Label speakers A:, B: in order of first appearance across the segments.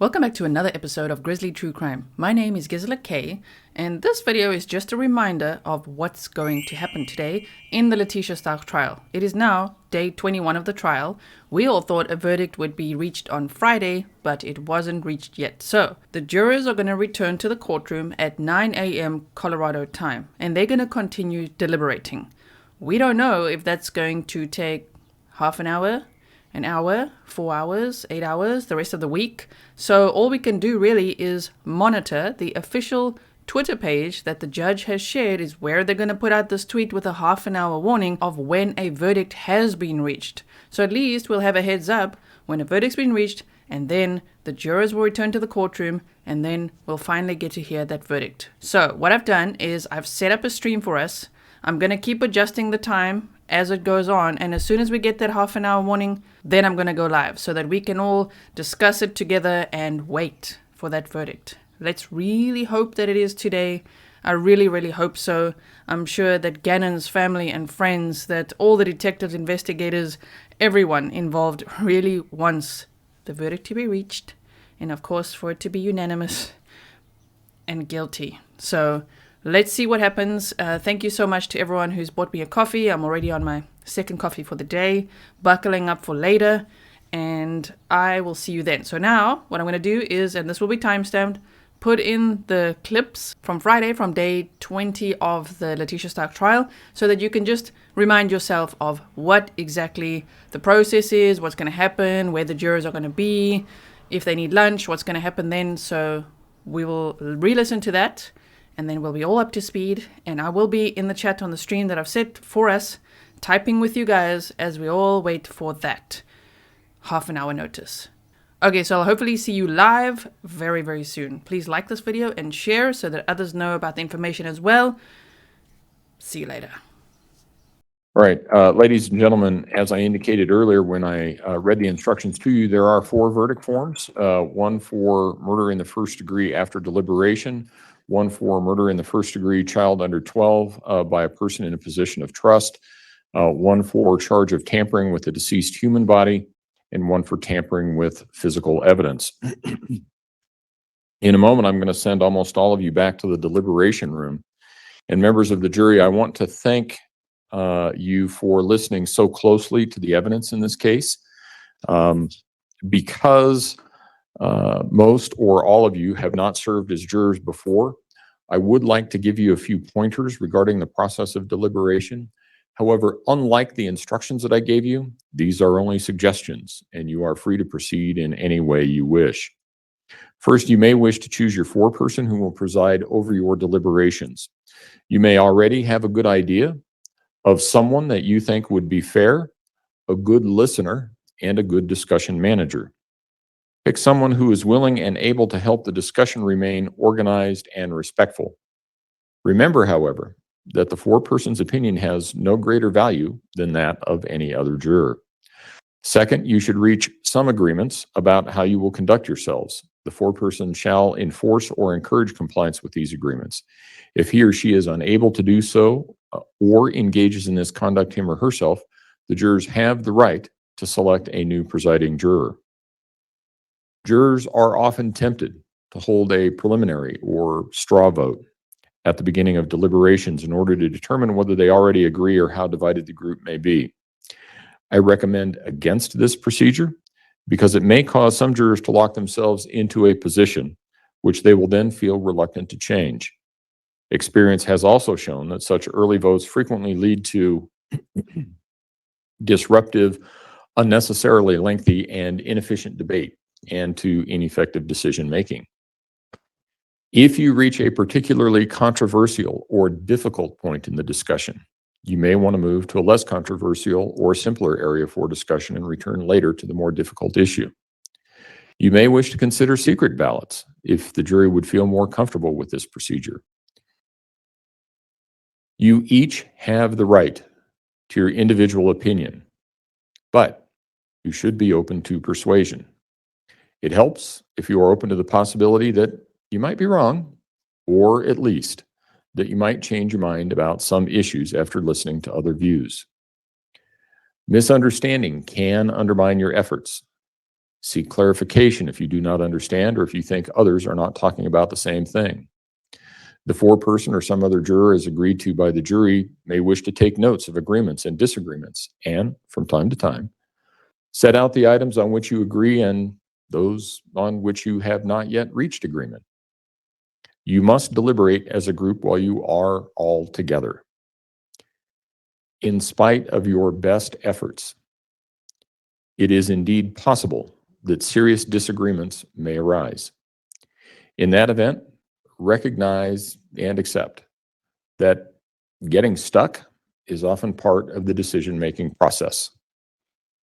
A: Welcome back to another episode of Grizzly True Crime. My name is Grizzly, and this video is just a reminder of what's going to happen today in the Letecia Stauch trial. It is now day 21 of the trial. We all thought a verdict would be reached on Friday, but it wasn't reached yet. So, the jurors are going to return to the courtroom at 9 a.m. Colorado time, and they're going to continue deliberating. We don't know if that's going to take half an hour, 4 hours, 8 hours, the rest of the week. So all we can do really is monitor the official Twitter page that the judge has shared is where they're going to put out this tweet with a half an hour warning of when a verdict has been reached. So at least we'll have a heads up when a verdict's been reached, and then the jurors will return to the courtroom, and then we'll finally get to hear that verdict. So what I've done is I've set up a stream for us. I'm going to keep adjusting the time as it goes on, and as soon as we get that half an hour warning, then I'm going to go live so that we can all discuss it together and wait for that verdict. Let's really hope that it is today. I really, really hope so. I'm sure that Gannon's family and friends, that all the detectives, investigators, everyone involved really wants the verdict to be reached, and of course for it to be unanimous and guilty. So let's see what happens. Thank you so much to everyone who's bought me a coffee. I'm already on my second coffee for the day, buckling up for later, and I will see you then. So now what I'm going to do is, and this will be timestamped, put in the clips from Friday, from day 20 of the Letecia Stauch trial, so that you can just remind yourself of what exactly the process is, what's going to happen, where the jurors are going to be, if they need lunch, what's going to happen then. So we will re-listen to that, and then we'll be all up to speed, and I will be in the chat on the stream that I've set for us, typing with you guys as we all wait for that half an hour notice. Okay, so I'll hopefully see you live very, very soon. Please like this video and share so that others know about the information as well. See you later.
B: All right, ladies and gentlemen, as I indicated earlier when I read the instructions to you, there are 4 verdict forms, one for murder in the first degree after deliberation, one for murder in the first degree child under 12 by a person in a position of trust, one for charge of tampering with a deceased human body, and one for tampering with physical evidence. In a moment, I'm going to send almost all of you back to the deliberation room. And members of the jury, I want to thank you for listening so closely to the evidence in this case. Because most or all of you have not served as jurors before, I would like to give you a few pointers regarding the process of deliberation. However, unlike the instructions that I gave you, these are only suggestions, and you are free to proceed in any way you wish. First, you may wish to choose your foreperson who will preside over your deliberations. You may already have a good idea of someone that you think would be fair, a good listener, and a good discussion manager. Pick someone who is willing and able to help the discussion remain organized and respectful. Remember, however, that the foreperson's opinion has no greater value than that of any other juror. Second, you should reach some agreements about how you will conduct yourselves. The foreperson shall enforce or encourage compliance with these agreements. If he or she is unable to do so or engages in this conduct him or herself, the jurors have the right to select a new presiding juror. Jurors are often tempted to hold a preliminary or straw vote at the beginning of deliberations in order to determine whether they already agree or how divided the group may be. I recommend against this procedure because it may cause some jurors to lock themselves into a position which they will then feel reluctant to change. Experience has also shown that such early votes frequently lead to disruptive, unnecessarily lengthy, and inefficient debate, and to ineffective decision-making. If you reach a particularly controversial or difficult point in the discussion, you may want to move to a less controversial or simpler area for discussion and return later to the more difficult issue. You may wish to consider secret ballots if the jury would feel more comfortable with this procedure. You each have the right to your individual opinion, but you should be open to persuasion. It helps if you are open to the possibility that you might be wrong, or at least that you might change your mind about some issues after listening to other views. Misunderstanding can undermine your efforts. Seek clarification if you do not understand or if you think others are not talking about the same thing. The foreperson or some other juror as agreed to by the jury may wish to take notes of agreements and disagreements and, from time to time, set out the items on which you agree and those on which you have not yet reached agreement. You must deliberate as a group while you are all together. In spite of your best efforts, it is indeed possible that serious disagreements may arise. In that event, recognize and accept that getting stuck is often part of the decision-making process.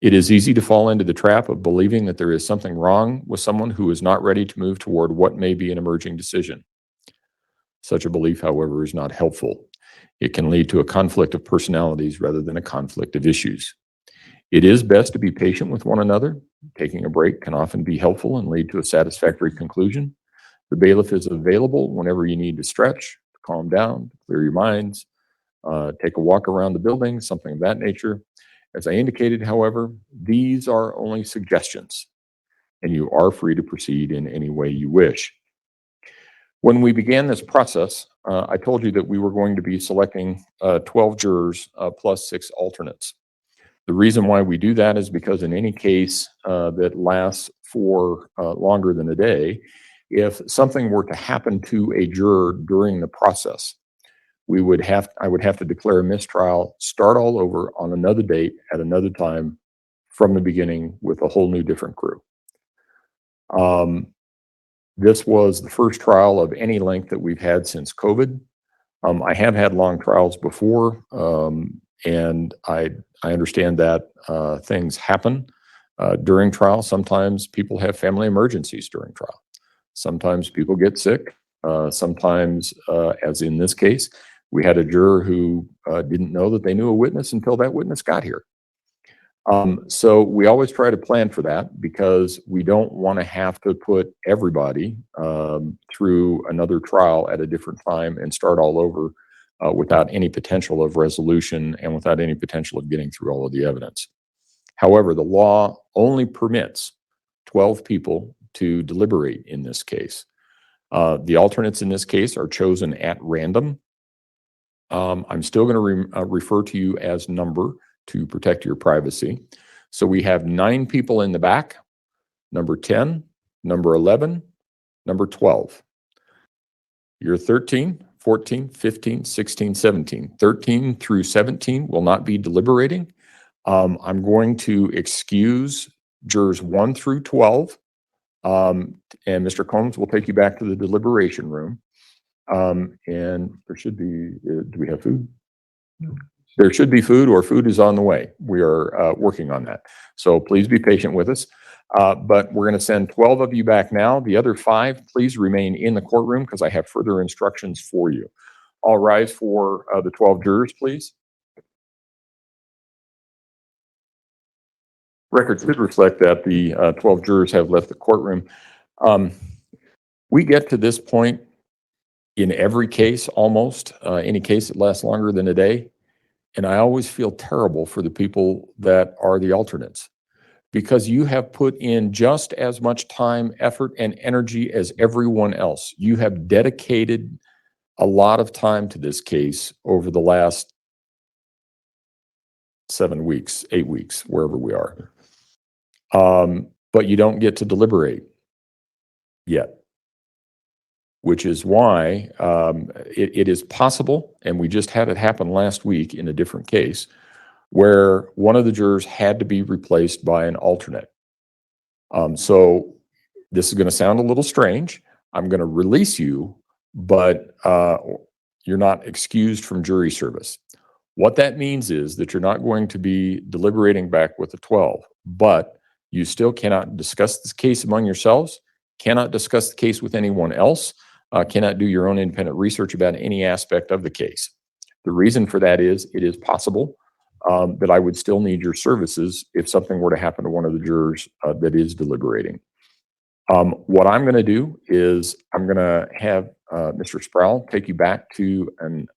B: It is easy to fall into the trap of believing that there is something wrong with someone who is not ready to move toward what may be an emerging decision. Such a belief, however, is not helpful. It can lead to a conflict of personalities rather than a conflict of issues. It is best to be patient with one another. Taking a break can often be helpful and lead to a satisfactory conclusion. The bailiff is available whenever you need to stretch, to calm down, to clear your minds, take a walk around the building, something of that nature. As I indicated, however, these are only suggestions, and you are free to proceed in any way you wish. When we began this process, I told you that we were going to be selecting 12 jurors plus 6 alternates. The reason why we do that is because in any case that lasts for longer than a day, if something were to happen to a juror during the process, I would have to declare a mistrial, start all over on another date at another time from the beginning with a whole new different crew. This was the first trial of any length that we've had since COVID. I have had long trials before, and I understand that things happen during trial. Sometimes people have family emergencies during trial. Sometimes people get sick. Sometimes, as in this case, we had a juror who didn't know that they knew a witness until that witness got here. So we always try to plan for that because we don't want to have to put everybody through another trial at a different time and start all over without any potential of resolution and without any potential of getting through all of the evidence. However, the law only permits 12 people to deliberate in this case. The alternates in this case are chosen at random. I'm still going to refer to you as number to protect your privacy. So we have 9 people in the back, number 10, number 11, number 12. You're 13, 14, 15, 16, 17. 13 through 17 will not be deliberating. I'm going to excuse jurors 1 through 12, and Mr. Combs will take you back to the deliberation room. And there should be, do we have food? No. There should be food, or food is on the way. We are working on that. So please be patient with us. But we're going to send 12 of you back now. The other 5, please remain in the courtroom because I have further instructions for you. All rise for the 12 jurors, please. Record should reflect that the 12 jurors have left the courtroom. We get to this point in every case, almost any case that lasts longer than a day. And I always feel terrible for the people that are the alternates because you have put in just as much time, effort, and energy as everyone else. You have dedicated a lot of time to this case over the last 7 weeks, 8 weeks, wherever we are. But you don't get to deliberate yet, which is why it is possible, and we just had it happen last week in a different case, where one of the jurors had to be replaced by an alternate. So this is going to sound a little strange. I'm going to release you, but you're not excused from jury service. What that means is that you're not going to be deliberating back with the 12, but you still cannot discuss this case among yourselves, cannot discuss the case with anyone else, cannot do your own independent research about any aspect of the case. The reason for that is it is possible that I would still need your services if something were to happen to one of the jurors that is deliberating. What I'm going to do is I'm going to have Mr. Sproul take you back to an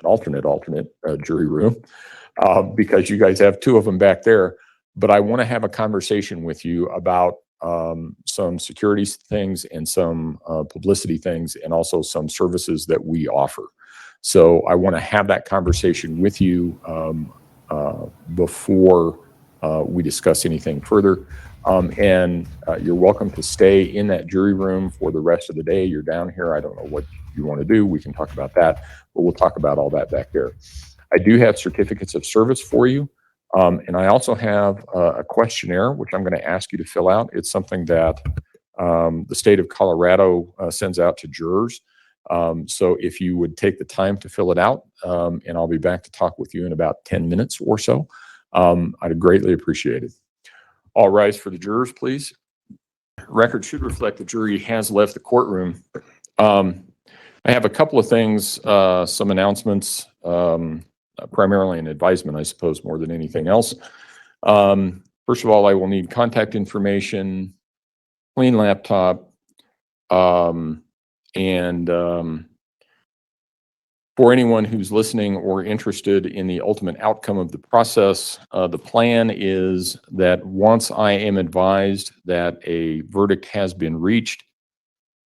B: alternate jury room because you guys have 2 of them back there. but I want to have a conversation with you about some security things and some publicity things, and also some services that we offer. So I want to have that conversation with you before we discuss anything further. And you're welcome to stay in that jury room for the rest of the day. You're down here. I don't know what you want to do. We can talk about that, but we'll talk about all that back there. I do have certificates of service for you. And I also have a questionnaire, which I'm going to ask you to fill out. It's something that the state of Colorado sends out to jurors. So if you would take the time to fill it out, and I'll be back to talk with you in about 10 minutes or so, I'd greatly appreciate it. All rise for the jurors, please. Record should reflect the jury has left the courtroom. I have a couple of things, some announcements, primarily an advisement, I suppose, more than anything else. First of all, I will need contact information, clean laptop, and for anyone who's listening or interested in the ultimate outcome of the process, the plan is that once I am advised that a verdict has been reached,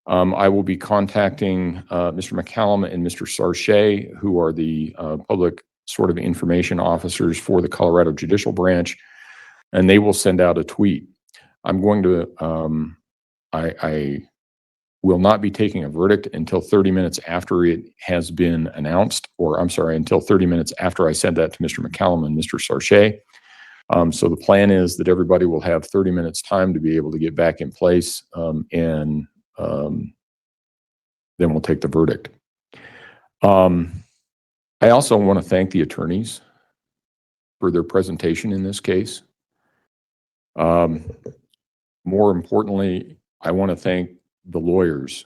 B: I will be contacting Mr. McCallum and Mr. Sarche, who are the public sort of information officers for the Colorado Judicial Branch, and they will send out a tweet. I'm going to, I will not be taking a verdict until 30 minutes after it has been announced, or I'm sorry, until 30 minutes after I send that to Mr. McCallum and Mr. Sarche. So the plan is that everybody will have 30 minutes time to be able to get back in place, and then we'll take the verdict. I also want to thank the attorneys for their presentation in this case. More importantly, I want to thank the lawyers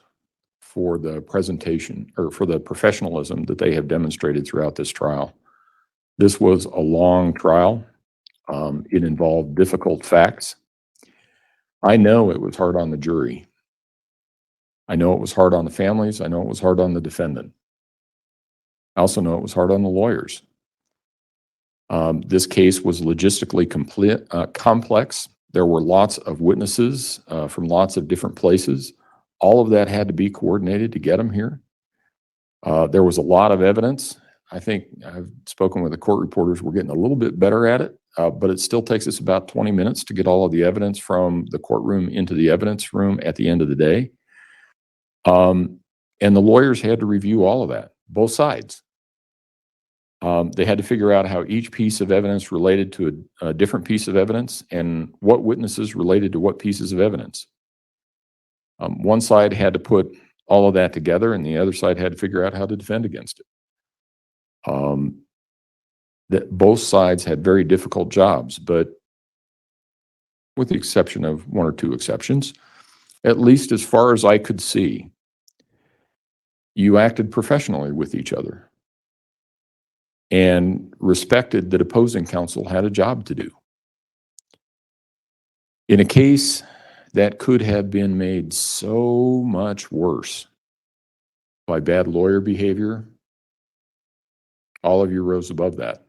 B: for the presentation, or for the professionalism that they have demonstrated throughout this trial. This was a long trial. It involved difficult facts. I know it was hard on the jury. I know it was hard on the families. I know it was hard on the defendant. I also know it was hard on the lawyers. This case was logistically complex. There were lots of witnesses from lots of different places. All of that had to be coordinated to get them here. There was a lot of evidence. I think I've spoken with the court reporters. We're getting a little bit better at it, but it still takes us about 20 minutes to get all of the evidence from the courtroom into the evidence room at the end of the day. And the lawyers had to review all of that, both sides. They had to figure out how each piece of evidence related to a different piece of evidence, and what witnesses related to what pieces of evidence. One side had to put all of that together, and the other side had to figure out how to defend against it. That both sides had very difficult jobs, but with the exception of one or two exceptions, at least as far as I could see, you acted professionally with each other and respected that opposing counsel had a job to do. In a case that could have been made so much worse by bad lawyer behavior, all of you rose above that.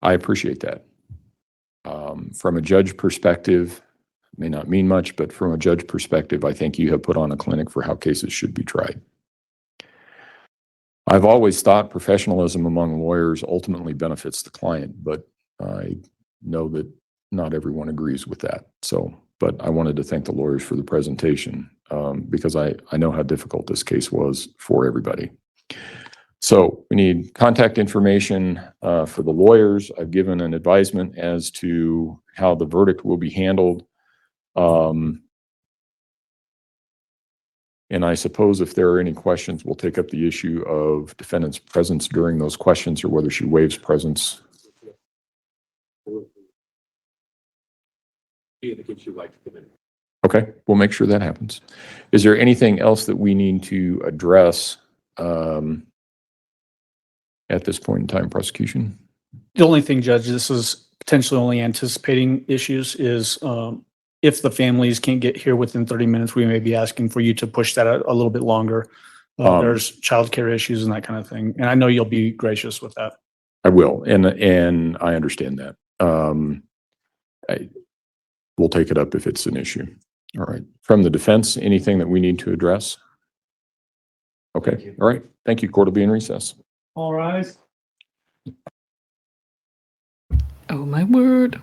B: I appreciate that. From a judge perspective, it may not mean much, but from a judge perspective, I think you have put on a clinic for how cases should be tried. I've always thought professionalism among lawyers ultimately benefits the client, but I know that not everyone agrees with that. But I wanted to thank the lawyers for the presentation, because I know how difficult this case was for everybody. So we need contact information for the lawyers. I've given an advisement as to how the verdict will be handled. And I suppose if there are any questions, we'll take up the issue of defendant's presence during those questions, or whether she waives presence. Okay, we'll make sure that happens. Is there anything else that we need to address at this point in time, prosecution?
C: The only thing, Judge, this is potentially only anticipating issues, is if the families can't get here within 30 minutes, we may be asking for you to push that a little bit longer. There's childcare issues and that kind of thing. And I know you'll be gracious with that.
B: I will, and I understand that. We'll take it up if it's an issue. All right. From the defense, anything that we need to address? Okay. All right. Thank you. Court will be in recess.
C: All rise.
A: Oh my word.